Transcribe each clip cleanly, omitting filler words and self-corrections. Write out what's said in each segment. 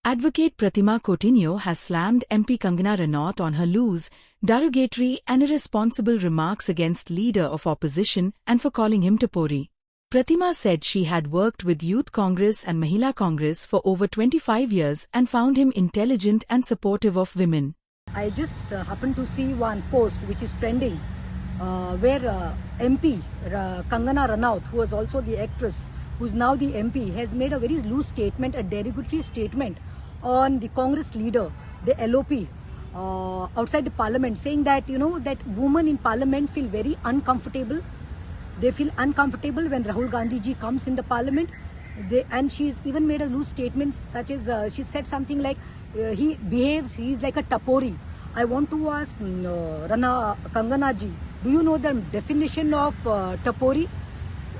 Advocate Pratima Coutinho has slammed MP Kangana Ranaut on her loose, derogatory and irresponsible remarks against leader of opposition and for calling him Tapori. Pratima said she had worked with Youth Congress and Mahila Congress for over 25 years and found him intelligent and supportive of women. I just happened to see one post which is trending where MP Kangana Ranaut, who was also the actress, who is now the MP, has made a very loose statement, a derogatory statement on the Congress leader, the LOP, outside the parliament, saying that, that women in parliament feel very uncomfortable. They feel uncomfortable when Rahul Gandhi ji comes in the parliament. And she's even made a loose statement such as, she said something like, he's like a tapori. I want to ask Kangana ji, do you know the definition of tapori?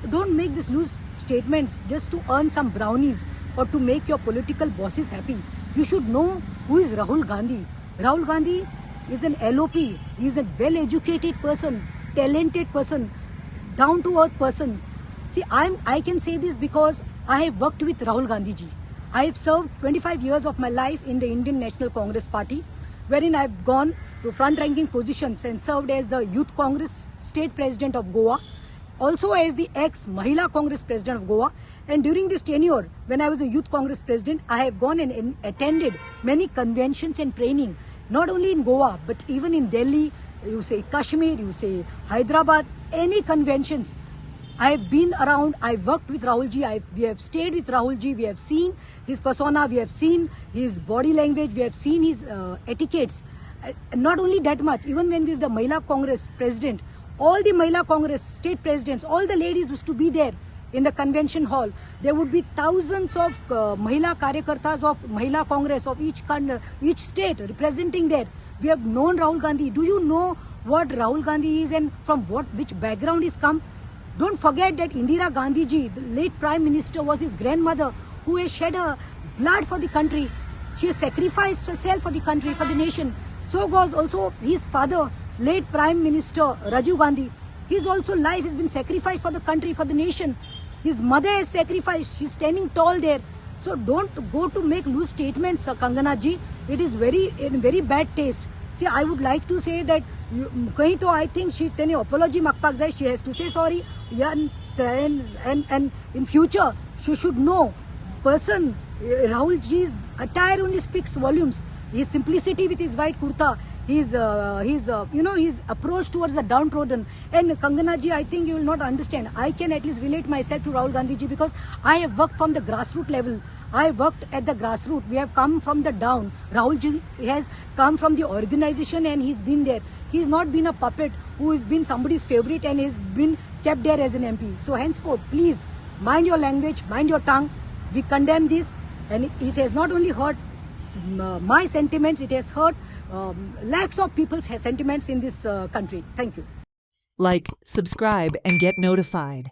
Don't make these loose statements just to earn some brownies or to make your political bosses happy. You should know who is Rahul Gandhi. Rahul Gandhi is an LOP. He is a well-educated person, talented person, down-to-earth person. See, I can say this because I have worked with Rahul Gandhi ji. I have served 25 years of my life in the Indian National Congress Party, wherein I have gone to front-ranking positions and served as the Youth Congress State President of Goa, also as the ex-Mahila Congress President of Goa. And during this tenure, when I was a Youth Congress President, I have gone and attended many conventions and training, not only in Goa, but even in Delhi, you say Kashmir, you say Hyderabad, any conventions. I have been around, I worked with Rahul ji, we have stayed with Rahul ji, we have seen his persona, we have seen his body language, we have seen his etiquettes. Not only that much, even when we were the Mahila Congress President, all the Mahila Congress state presidents, all the ladies used to be there in the convention hall. There would be thousands of Mahila Karyakartas of Mahila Congress of each state representing there. We have known Rahul Gandhi. Do you know what Rahul Gandhi is and from which background he's come? Don't forget that Indira Gandhi ji, the late Prime Minister, was his grandmother who has shed her blood for the country. She has sacrificed herself for the country, for the nation. So was also his father, late Prime Minister Rajiv Gandhi. His also life has been sacrificed for the country, for the nation. His mother has sacrificed. She's standing tall there. So don't go to make loose statements, Kangana ji. It is in very bad taste. See, I would like to say that I think she any apology she has to say sorry. Yeah, and in future she should know person Rahul ji's attire only speaks volumes. His simplicity with his white kurta, his approach towards the downtrodden. And Kangana ji, I think you will not understand. I can at least relate myself to Rahul Gandhi ji because I have worked from the grassroots level. I worked at the grassroots. We have come from the down. Rahul ji has come from the organization and he's been there. He's not been a puppet who has been somebody's favorite and has been kept there as an MP. So henceforth, please mind your language, mind your tongue. We condemn this, and it has not only hurt my sentiments, it has hurt lakhs of people's sentiments in this country. Thank you. Like, subscribe, and get notified.